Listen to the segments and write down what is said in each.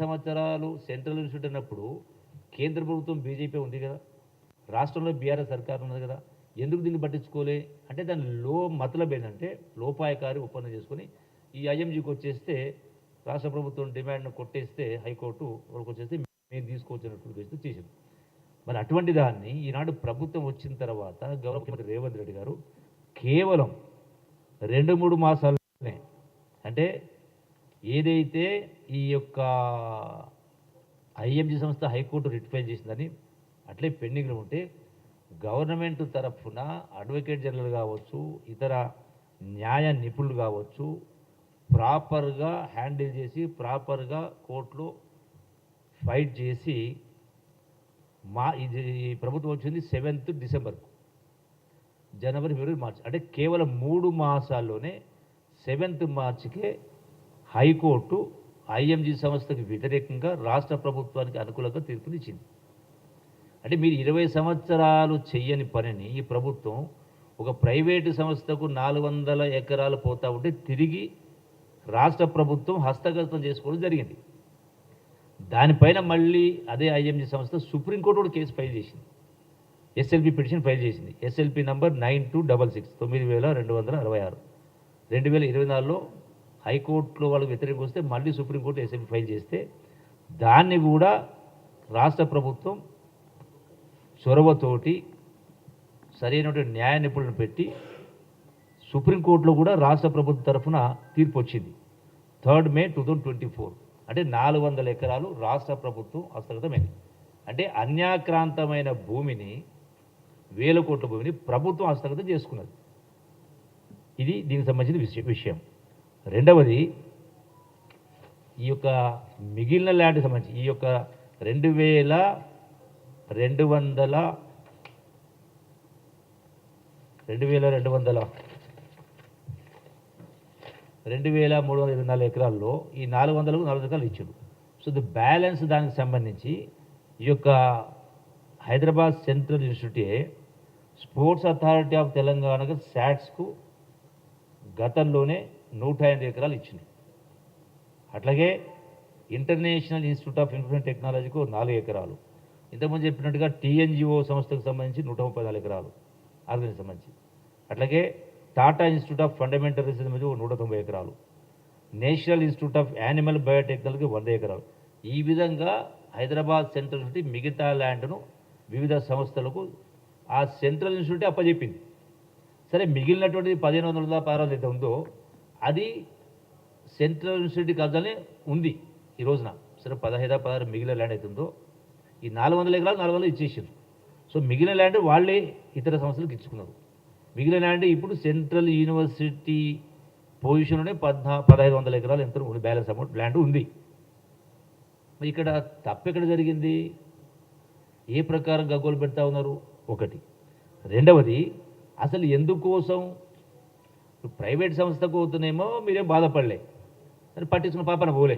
సంవత్సరాలు central institute అన్నప్పుడు కేంద్ర ప్రభుత్వం బీజేపీ ఉంది కదా, రాష్ట్రంలో బీఆర్ఎస్ సర్కార్ ఉన్నది కదా, ఎందుకు దీన్ని పట్టించుకోలే అంటే దాని మతలబ్ ఏంటంటే లోపాయకారి ఒప్పందం చేసుకొని ఈ ఐఎంజీకి వచ్చేస్తే రాష్ట్ర ప్రభుత్వం డిమాండ్ను కొట్టేస్తే హైకోర్టు వాళ్ళకి వచ్చేస్తే మేము తీసుకోవచ్చినట్టు ఉద్దేశంతో చేసింది. మరి అటువంటి దాన్ని ఈనాడు ప్రభుత్వం వచ్చిన తర్వాత గౌరవ ముఖ్యమంత్రి రేవంత్ రెడ్డి గారు కేవలం 2-3 మాసాలనే, అంటే ఏదైతే ఈ యొక్క ఐఎంజీ సంస్థ హైకోర్టు రిటిఫై చేసిందని అట్లే పెండింగ్లో ఉంటే గవర్నమెంట్ తరఫున అడ్వకేట్ జనరల్ కావచ్చు, ఇతర న్యాయ నిపుణులు కావచ్చు, ప్రాపర్గా హ్యాండిల్ చేసి ప్రాపర్గా కోర్టులో ఫైట్ చేసి ఇది ప్రభుత్వం వచ్చింది 7th డిసెంబర్కు, జనవరి, ఫిబ్రవరి, మార్చి, అంటే కేవలం 3 మాసాల్లోనే 7th మార్చికే హైకోర్టు ఐఎంజీ సంస్థకు వ్యతిరేకంగా రాష్ట్ర ప్రభుత్వానికి అనుకూలంగా తీర్పునిచ్చింది. అంటే మీరు 20 సంవత్సరాలు చెయ్యని పనిని ఈ ప్రభుత్వం ఒక ప్రైవేటు సంస్థకు 400 ఎకరాలు పోతా ఉంటే తిరిగి రాష్ట్ర ప్రభుత్వం హస్తగతం చేసుకోవడం జరిగింది. దానిపైన మళ్ళీ అదే ఐఎంజీ సంస్థ సుప్రీంకోర్టు కూడా కేసు ఫైల్ చేసింది, ఎస్ఎల్పి పిటిషన్ ఫైల్ చేసింది. ఎస్ఎల్పి నంబర్ 9266 9266 2024లో హైకోర్టులో వాళ్ళకి వ్యతిరేకం వస్తే మళ్ళీ సుప్రీంకోర్టు ఎస్ఎల్పి ఫైల్ చేస్తే దాన్ని కూడా రాష్ట్ర ప్రభుత్వం చొరవతోటి సరైనటువంటి న్యాయ నిపుణులను పెట్టి సుప్రీంకోర్టులో కూడా రాష్ట్ర ప్రభుత్వం తరఫున తీర్పు వచ్చింది 3rd May 2024. అంటే 400 ఎకరాలు రాష్ట్ర ప్రభుత్వం హస్తగతమైంది. అంటే అన్యాక్రాంతమైన భూమిని, 1000 కోట్ల భూమిని ప్రభుత్వం హస్తగతం చేసుకున్నది. ఇది దీనికి సంబంధించిన విషయం. రెండవది, ఈ యొక్క మిగిలిన ల్యాండ్కి సంబంధించి ఈ యొక్క 2324 ఎకరాల్లో ఈ 400కు 400 ఎకరాలు ఇచ్చారు. సో ది బ్యాలెన్స్ దానికి సంబంధించి ఈ యొక్క హైదరాబాద్ సెంట్రల్ ఇన్స్టిట్యూటే స్పోర్ట్స్ అథారిటీ ఆఫ్ తెలంగాణకు శాట్స్కు గతంలోనే 105 ఎకరాలు ఇచ్చింది. అట్లాగే ఇంటర్నేషనల్ ఇన్స్టిట్యూట్ ఆఫ్ ఇన్ఫర్మేషన్ టెక్నాలజీకు 4 ఎకరాలు, ఇంతకుముందు చెప్పినట్టుగా టీఎన్జిఓ సంస్థకు సంబంధించి 134 ఎకరాలు ఆర్గనైజేషన్ సంబంధించి, అట్లాగే Tata institute of fundamental research సంబంధించి 190 ఎకరాలు, national institute of animal biotechnology 100 ఎకరాలు. ఈ విధంగా హైదరాబాద్ సెంట్రల్ నుండి మిగతా ల్యాండ్ను వివిధ సంస్థలకు ఆ సెంట్రల్ ఇన్స్టిట్యూటే అప్పచెప్పింది. సరే, మిగిలినటువంటి 1500 1600 అయితే ఉందో అది సెంట్రల్ ఇన్స్టిట్యూట్ కబ్జానే ఉంది ఈ రోజున. సరే, 15-16 మిగిలిన ల్యాండ్ అవుతుందో ఈ 400 ఎకరాలు 400 ఇచ్చేసారు. సో మిగిలిన ల్యాండ్ వాళ్ళే ఇతర సంస్థలకు ఇచ్చుకున్నారు. మిగిలిన ల్యాండ్ ఇప్పుడు సెంట్రల్ యూనివర్సిటీ పొజిషన్లోనే 1500 ఎకరాలు ఎంత బ్యాలెన్స్ అమౌంట్ ల్యాండ్ ఉంది. ఇక్కడ తప్పెక్కడ జరిగింది? ఏ ప్రకారం గగ్గోలు పెడతా ఉన్నారు? ఒకటి. రెండవది, అసలు ఎందుకోసం ప్రైవేట్ సంస్థకు అవుతున్నామో మీరేం బాధపడలే, అని పట్టించుకున్న పాపన పోలే,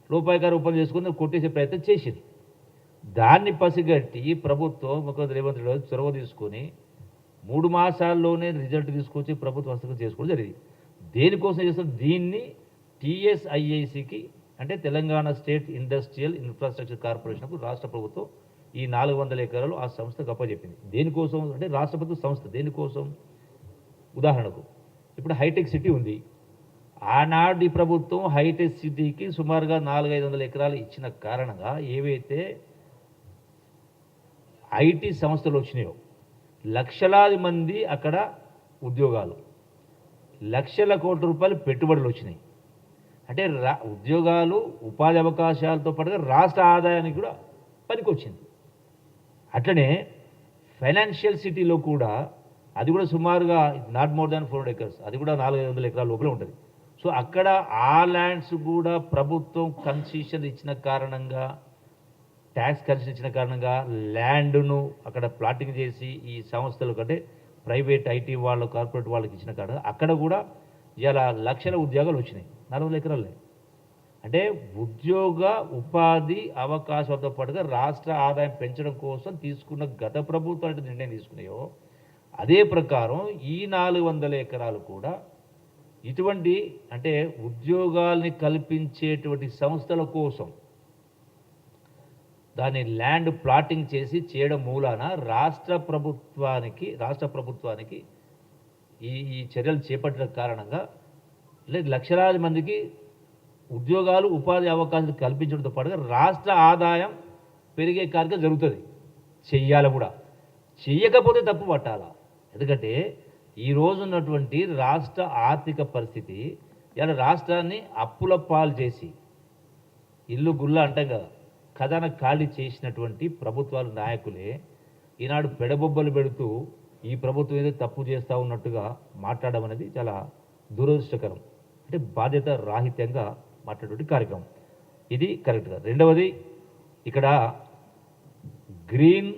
లోపాయకారు ఒప్పందం చేసుకుని కొట్టేసే ప్రయత్నం చేసింది. దాన్ని పసిగట్టి ప్రభుత్వం ముఖ్యమంత్రి రేవంత్ రెడ్డి గారు చొరవ తీసుకొని 3 మాసాల్లోనే రిజల్ట్ తీసుకొచ్చి ప్రభుత్వం హస్తగతం చేసుకోవడం జరిగింది. దేనికోసం చేస్తాం? దీన్ని టీఎస్ఐఐసికి, అంటే తెలంగాణ స్టేట్ ఇండస్ట్రియల్ ఇన్ఫ్రాస్ట్రక్చర్ కార్పొరేషన్కు రాష్ట్ర ప్రభుత్వం ఈ 400 ఎకరాలు ఆ సంస్థకు అప్పచెప్పింది. దేనికోసం అంటే రాష్ట్ర ప్రభుత్వ సంస్థ దేనికోసం? ఉదాహరణకు ఇప్పుడు హైటెక్ సిటీ ఉంది. ఆనాడు ఈ ప్రభుత్వం హైటెక్ సిటీకి సుమారుగా 400-500 ఎకరాలు ఇచ్చిన కారణంగా ఏవైతే ఐటీ సంస్థలు వచ్చినాయో లక్షలాది మంది అక్కడ ఉద్యోగాలు, లక్షల కోట్ల రూపాయలు పెట్టుబడులు వచ్చినాయి. అంటే ఉద్యోగాలు, ఉపాధి అవకాశాలతో పాటుగా రాష్ట్ర ఆదాయానికి కూడా పనికొచ్చింది. అట్లనే ఫైనాన్షియల్ సిటీలో కూడా అది కూడా సుమారుగా నాట్ మోర్ దాన్ 400 ఎకర్స్, అది కూడా 400-500 ఎకరాల లోపల ఉంటుంది. సో అక్కడ ఆ ల్యాండ్స్ కూడా ప్రభుత్వం కన్సెషన్ ఇచ్చిన కారణంగా, ట్యాక్స్ కన్సెషన్ ఇచ్చిన కారణంగా ల్యాండ్ను అక్కడ ప్లాటింగ్ చేసి ఈ సంస్థలు కంటే ప్రైవేట్ ఐటీ వాళ్ళు, కార్పొరేట్ వాళ్ళకి ఇచ్చిన కారణంగా అక్కడ కూడా ఇలా లక్షల ఉద్యోగాలు వచ్చినాయి 400 ఎకరాలే. అంటే ఉద్యోగ ఉపాధి అవకాశాలతో పాటుగా రాష్ట్ర ఆదాయం పెంచడం కోసం తీసుకున్న గత ప్రభుత్వం నిర్ణయం తీసుకున్నాయో అదే ప్రకారం ఈ 400 ఎకరాలు కూడా ఇటువంటి అంటే ఉద్యోగాల్ని కల్పించేటువంటి సంస్థల కోసం దాన్ని ల్యాండ్ ప్లాటింగ్ చేసి చేయడం మూలాన రాష్ట్ర ప్రభుత్వానికి ఈ చర్యలు చేపట్టిన కారణంగా లక్షలాది మందికి ఉద్యోగాలు ఉపాధి అవకాశాలు కల్పించడంతో పాటుగా రాష్ట్ర ఆదాయం పెరిగే కార్యక్రమం జరుగుతుంది. చెయ్యాలి కూడా, చెయ్యకపోతే తప్పు పట్టాలా. ఎందుకంటే ఈరోజు ఉన్నటువంటి రాష్ట్ర ఆర్థిక పరిస్థితి ఇలా రాష్ట్రాన్ని అప్పుల పాలు చేసి ఇల్లు గుల్ల అంటాం కదా, ఖజానా ఖాళీ చేసినటువంటి ప్రభుత్వాల నాయకులే ఈనాడు పెడబొబ్బలు పెడుతూ ఈ ప్రభుత్వం ఏదో తప్పు చేస్తూ ఉన్నట్టుగా మాట్లాడడం అనేది చాలా దురదృష్టకరం. అంటే బాధ్యత రాహిత్యంగా మాట్లాడేటువంటి కార్యక్రమం ఇది కరెక్ట్గా. రెండవది, ఇక్కడ గ్రీన్